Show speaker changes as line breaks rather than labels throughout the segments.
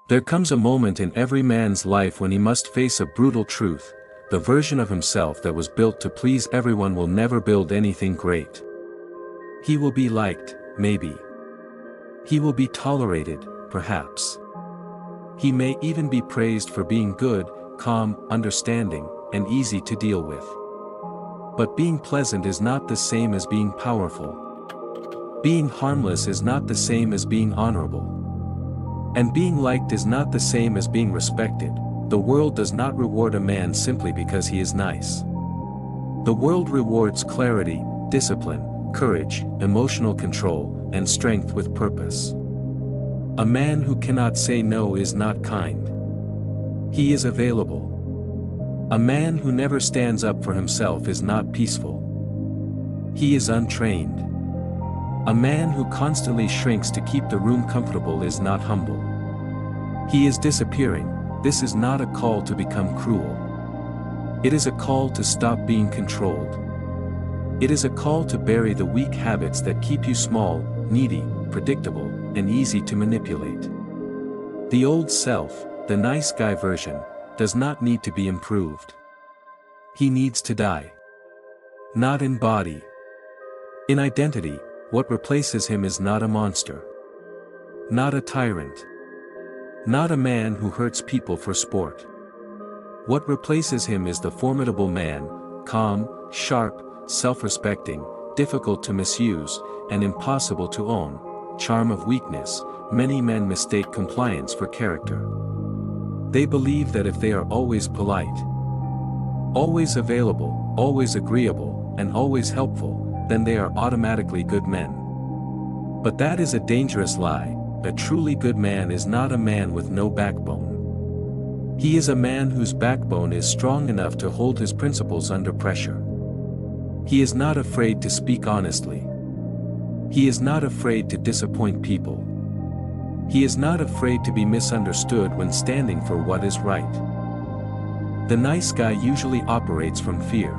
There comes a moment in every man's life when he must face a brutal truth: the version of himself that was built to please everyone will never build anything great. He will be liked, maybe. He will be tolerated, perhaps. He may even be praised for being good, calm, understanding, and easy to deal with. But being pleasant is not the same as being powerful. Being harmless is not the same as being honorable. And being liked is not the same as being respected. The world does not reward a man simply because he is nice. The world rewards clarity, discipline, courage, emotional control, and strength with purpose. A man who cannot say no is not kind. He is available. A man who never stands up for himself is not peaceful. He is untrained. A man who constantly shrinks to keep the room comfortable is not humble. He is disappearing. This is not a call to become cruel. It is a call to stop being controlled. It is a call to bury the weak habits that keep you small, needy, predictable, and easy to manipulate. The old self, the nice guy version, does not need to be improved. He needs to die. Not in body. In identity, what replaces him is not a monster. Not a tyrant. Not a man who hurts people for sport. What replaces him is the formidable man, calm, sharp, self-respecting, difficult to misuse, and impossible to own. Charm of weakness. Many men mistake compliance for character. They believe that if they are always polite, always available, always agreeable, and always helpful, then they are automatically good men. But that is a dangerous lie. A truly good man is not a man with no backbone. He is a man whose backbone is strong enough to hold his principles under pressure. He is not afraid to speak honestly. He is not afraid to disappoint people. He is not afraid to be misunderstood when standing for what is right. The nice guy usually operates from fear.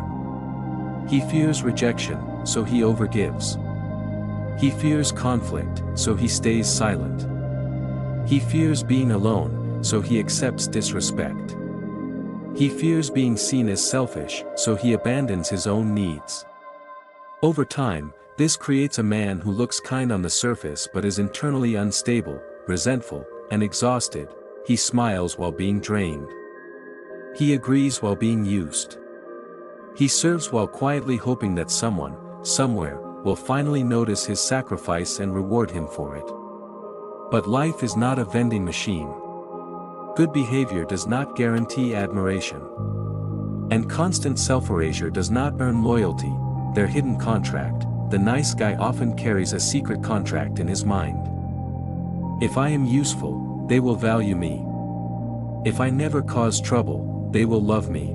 He fears rejection, so he overgives. He fears conflict, so he stays silent. He fears being alone, so he accepts disrespect. He fears being seen as selfish, so he abandons his own needs. Over time, this creates a man who looks kind on the surface but is internally unstable, resentful, and exhausted. He smiles while being drained. He agrees while being used. He serves while quietly hoping that someone, somewhere, will finally notice his sacrifice and reward him for it. But life is not a vending machine. Good behavior does not guarantee admiration. And constant self-erasure does not earn loyalty. Their hidden contract. The nice guy often carries a secret contract in his mind. If I am useful, they will value me. If I never cause trouble, they will love me.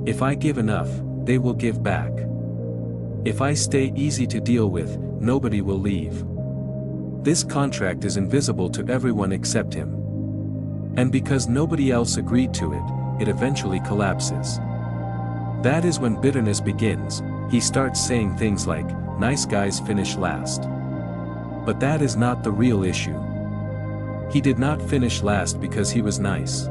If I give enough, they will give back. If I stay easy to deal with, nobody will leave. This contract is invisible to everyone except him. And because nobody else agreed to it, it eventually collapses. That is when bitterness begins. He starts saying things like, "Nice guys finish last." But that is not the real issue. He did not finish last because he was nice.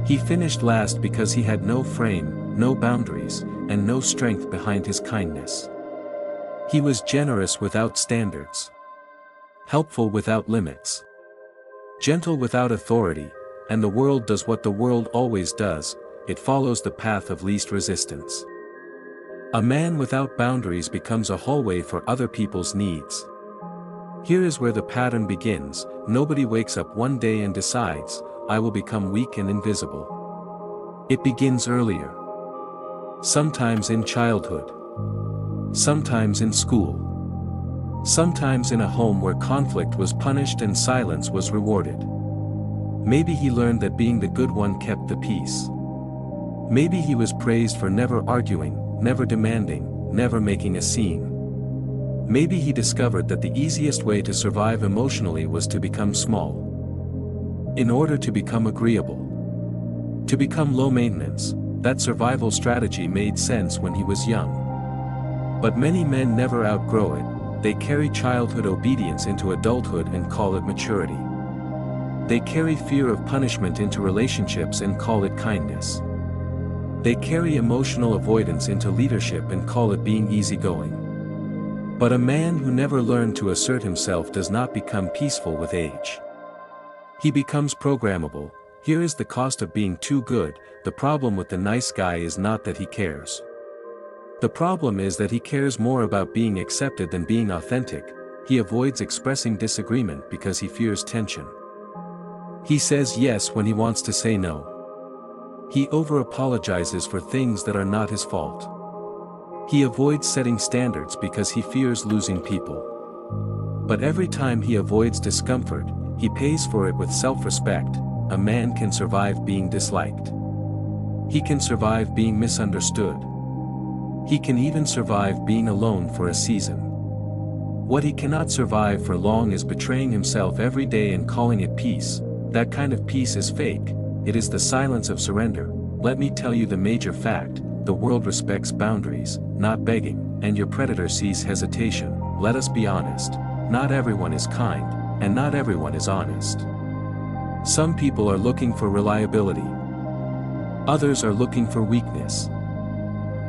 He finished last because he had no frame, no boundaries, and no strength behind his kindness. He was generous without standards. Helpful without limits. Gentle without authority, and the world does what the world always does, it follows the path of least resistance. A man without boundaries becomes a hallway for other people's needs. Here is where the pattern begins. Nobody wakes up one day and decides, "I will become weak and invisible." It begins earlier. Sometimes in childhood. Sometimes in school. Sometimes in a home where conflict was punished and silence was rewarded. Maybe he learned that being the good one kept the peace. Maybe he was praised for never arguing, never demanding, never making a scene. Maybe he discovered that the easiest way to survive emotionally was to become small. In order to become agreeable. To become low maintenance, that survival strategy made sense when he was young. But many men never outgrow it, they carry childhood obedience into adulthood and call it maturity. They carry fear of punishment into relationships and call it kindness. They carry emotional avoidance into leadership and call it being easygoing. But a man who never learned to assert himself does not become peaceful with age. He becomes programmable. Here is the cost of being too good. The problem with the nice guy is not that he cares. The problem is that he cares more about being accepted than being authentic. He avoids expressing disagreement because he fears tension. He says yes when he wants to say no. He over-apologizes for things that are not his fault. He avoids setting standards because he fears losing people. But every time he avoids discomfort, he pays for it with self-respect. A man can survive being disliked. He can survive being misunderstood. He can even survive being alone for a season. What he cannot survive for long is betraying himself every day and calling it peace. That kind of peace is fake. It is the silence of surrender. Let me tell you the major fact: the world respects boundaries, not begging, and your predator sees hesitation. Let us be honest. Not everyone is kind, and not everyone is honest. Some people are looking for reliability. Others are looking for weakness.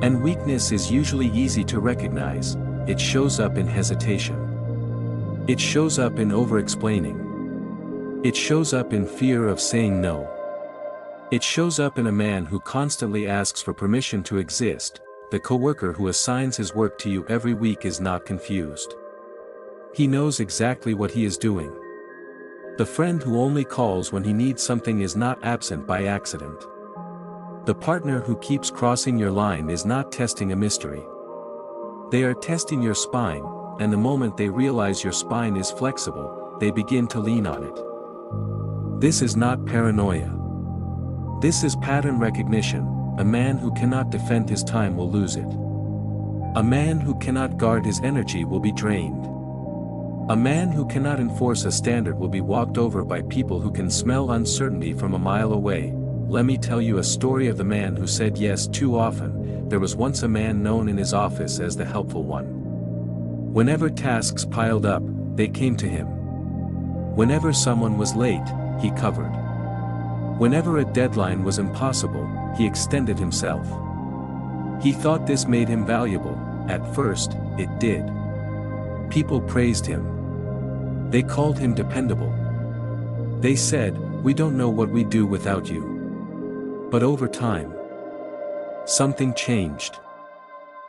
And weakness is usually easy to recognize. It shows up in hesitation. It shows up in over-explaining. It shows up in fear of saying no. It shows up in a man who constantly asks for permission to exist. The coworker who assigns his work to you every week is not confused. He knows exactly what he is doing. The friend who only calls when he needs something is not absent by accident. The partner who keeps crossing your line is not testing a mystery. They are testing your spine, and the moment they realize your spine is flexible, they begin to lean on it. This is not paranoia. This is pattern recognition. A man who cannot defend his time will lose it. A man who cannot guard his energy will be drained. A man who cannot enforce a standard will be walked over by people who can smell uncertainty from a mile away. Let me tell you a story of the man who said yes too often. There was once a man known in his office as the helpful one. Whenever tasks piled up, they came to him. Whenever someone was late, he covered. Whenever a deadline was impossible, he extended himself. He thought this made him valuable. At first, it did. People praised him. They called him dependable. They said, "We don't know what we'd do without you." But over time, something changed.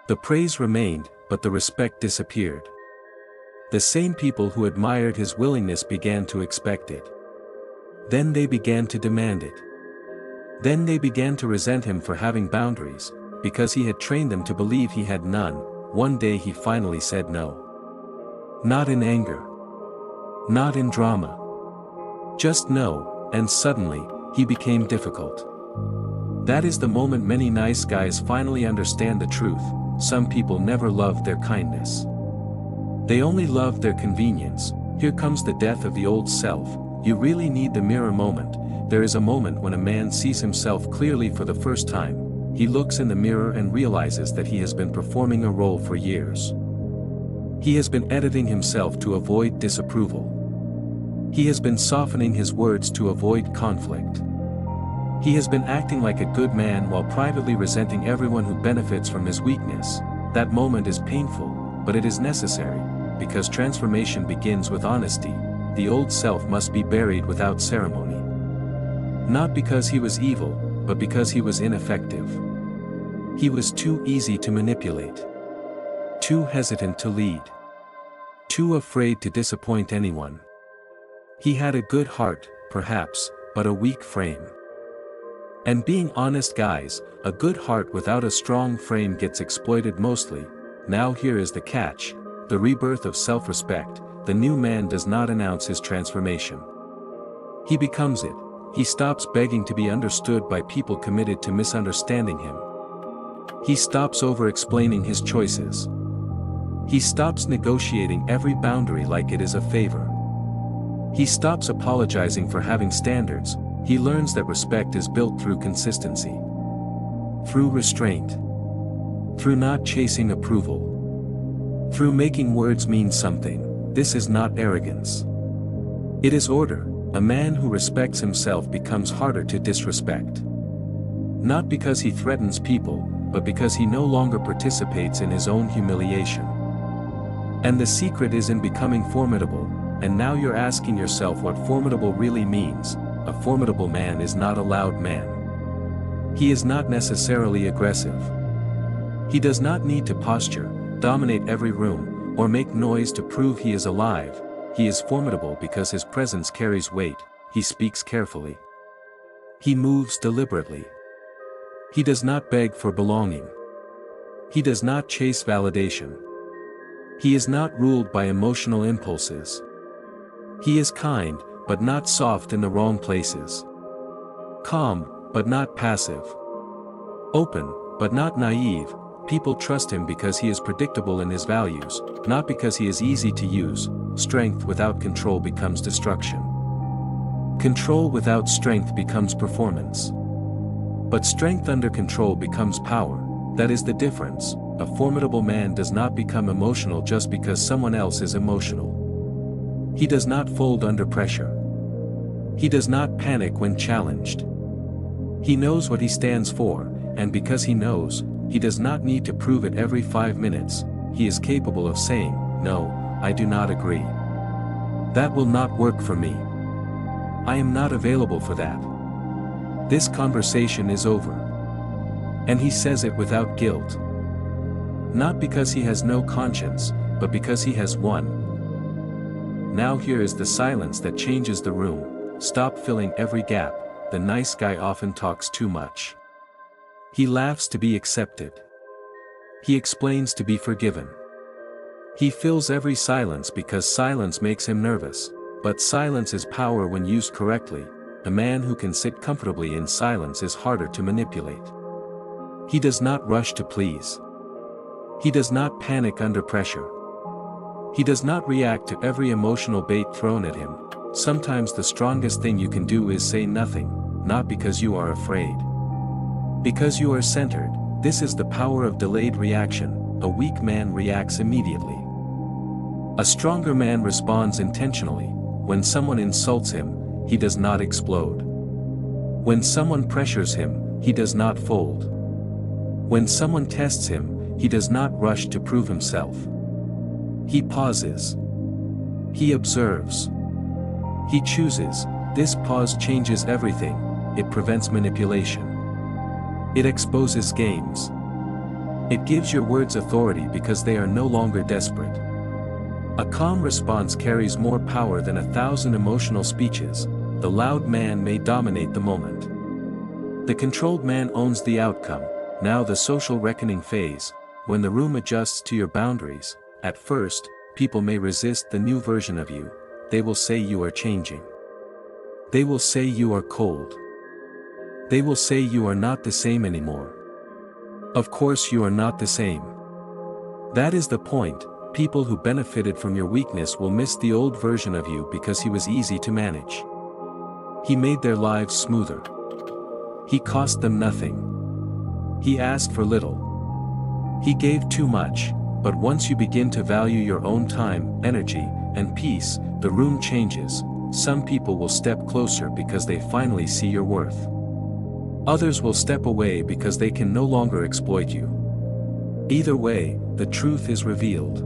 The praise remained, but the respect disappeared. The same people who admired his willingness began to expect it. Then they began to demand it. Then they began to resent him for having boundaries, because he had trained them to believe he had none. One day he finally said no. Not in anger. Not in drama. Just no, and suddenly, he became difficult. That is the moment many nice guys finally understand the truth. Some people never loved their kindness. They only loved their convenience. Here comes the death of the old self. You really need the mirror moment. There is a moment when a man sees himself clearly for the first time. He looks in the mirror and realizes that he has been performing a role for years. He has been editing himself to avoid disapproval. He has been softening his words to avoid conflict. He has been acting like a good man while privately resenting everyone who benefits from his weakness. That moment is painful, but it is necessary, because transformation begins with honesty. The old self must be buried without ceremony. Not because he was evil, but because he was ineffective. He was too easy to manipulate. Too hesitant to lead. Too afraid to disappoint anyone. He had a good heart, perhaps, but a weak frame. And being honest guys, a good heart without a strong frame gets exploited mostly. Now here is the catch: the rebirth of self-respect. The new man does not announce his transformation. He becomes it. He stops begging to be understood by people committed to misunderstanding him. He stops over-explaining his choices. He stops negotiating every boundary like it is a favor. He stops apologizing for having standards. He learns that respect is built through consistency. Through restraint. Through not chasing approval. Through making words mean something. This is not arrogance. It is order. A man who respects himself becomes harder to disrespect. Not because he threatens people, but because he no longer participates in his own humiliation. And the secret is in becoming formidable, and now you're asking yourself what formidable really means. A formidable man is not a loud man. He is not necessarily aggressive. He does not need to posture, dominate every room, or make noise to prove he is alive. He is formidable because his presence carries weight. He speaks carefully. He moves deliberately. He does not beg for belonging. He does not chase validation. He is not ruled by emotional impulses. He is kind, but not soft in the wrong places. Calm, but not passive. Open, but not naive. People trust him because he is predictable in his values, not because he is easy to use. Strength without control becomes destruction. Control without strength becomes performance. But strength under control becomes power. That is the difference. A formidable man does not become emotional just because someone else is emotional. He does not fold under pressure. He does not panic when challenged. He knows what he stands for, and because he knows, he does not need to prove it every 5 minutes. He is capable of saying, "No, I do not agree. That will not work for me. I am not available for that. This conversation is over." And he says it without guilt. Not because he has no conscience, but because he has one. Now here is the silence that changes the room. Stop filling every gap. The nice guy often talks too much. He laughs to be accepted. He explains to be forgiven. He fills every silence because silence makes him nervous. But silence is power when used correctly. A man who can sit comfortably in silence is harder to manipulate. He does not rush to please. He does not panic under pressure. He does not react to every emotional bait thrown at him. Sometimes the strongest thing you can do is say nothing, not because you are afraid. Because you are centered. This is the power of delayed reaction. A weak man reacts immediately. A stronger man responds intentionally. When someone insults him, he does not explode. When someone pressures him, he does not fold. When someone tests him, he does not rush to prove himself. He pauses. He observes. He chooses. This pause changes everything. It prevents manipulation. It exposes games. It gives your words authority because they are no longer desperate. A calm response carries more power than 1,000 emotional speeches. The loud man may dominate the moment. The controlled man owns the outcome. Now the social reckoning phase, when the room adjusts to your boundaries. At first, people may resist the new version of you. They will say you are changing. They will say you are cold. They will say you are not the same anymore. Of course you are not the same. That is the point. People who benefited from your weakness will miss the old version of you because he was easy to manage. He made their lives smoother. He cost them nothing. He asked for little. He gave too much, but once you begin to value your own time, energy, and peace, the room changes. Some people will step closer because they finally see your worth. Others will step away because they can no longer exploit you. Either way, the truth is revealed.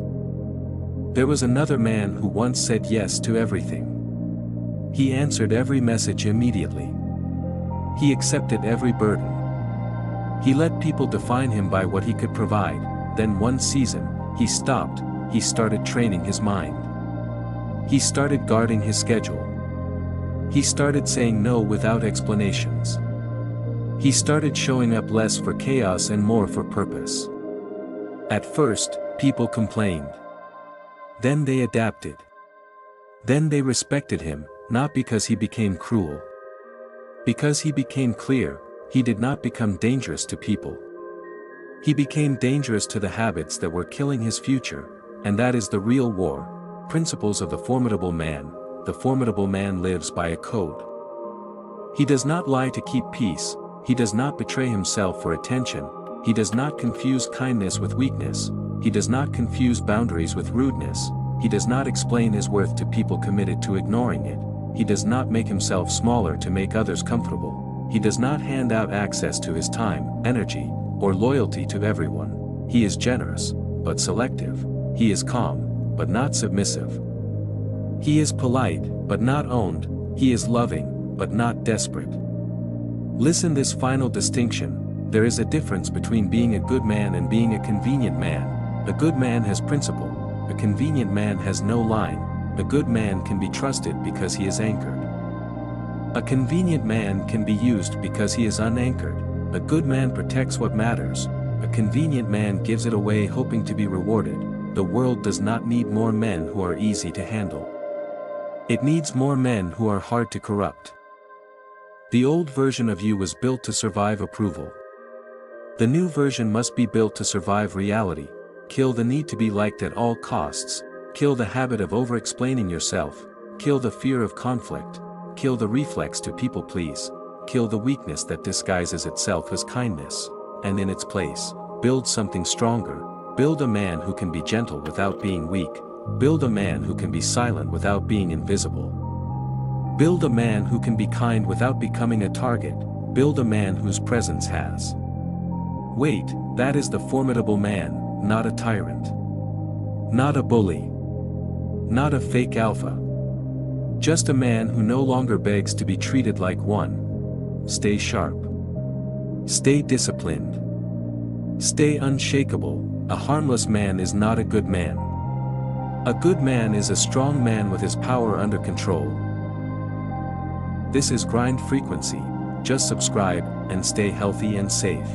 There was another man who once said yes to everything. He answered every message immediately. He accepted every burden. He let people define him by what he could provide. Then one season, he stopped. He started training his mind. He started guarding his schedule. He started saying no without explanations. He started showing up less for chaos and more for purpose. At first, people complained. Then they adapted. Then they respected him, not because he became cruel. Because he became clear. He did not become dangerous to people. He became dangerous to the habits that were killing his future, and that is the real war. Principles of the formidable man. The formidable man lives by a code. He does not lie to keep peace. He does not betray himself for attention. He does not confuse kindness with weakness. He does not confuse boundaries with rudeness. He does not explain his worth to people committed to ignoring it. He does not make himself smaller to make others comfortable. He does not hand out access to his time, energy, or loyalty to everyone. He is generous, but selective. He is calm, but not submissive. He is polite, but not owned. He is loving, but not desperate. Listen this final distinction: there is a difference between being a good man and being a convenient man. A good man has principle. A convenient man has no line. A good man can be trusted because he is anchored. A convenient man can be used because he is unanchored. A good man protects what matters. A convenient man gives it away hoping to be rewarded. The world does not need more men who are easy to handle. It needs more men who are hard to corrupt. The old version of you was built to survive approval. The new version must be built to survive reality. Kill the need to be liked at all costs. Kill the habit of over-explaining yourself. Kill the fear of conflict. Kill the reflex to people please. Kill the weakness that disguises itself as kindness. And in its place, build something stronger. Build a man who can be gentle without being weak. Build a man who can be silent without being invisible. Build a man who can be kind without becoming a target. Build a man whose presence has weight. That is the formidable man, not a tyrant. Not a bully. Not a fake alpha. Just a man who no longer begs to be treated like one. Stay sharp. Stay disciplined. Stay unshakable. A harmless man is not a good man. A good man is a strong man with his power under control. This is Grind Frequency. Just subscribe and stay healthy and safe.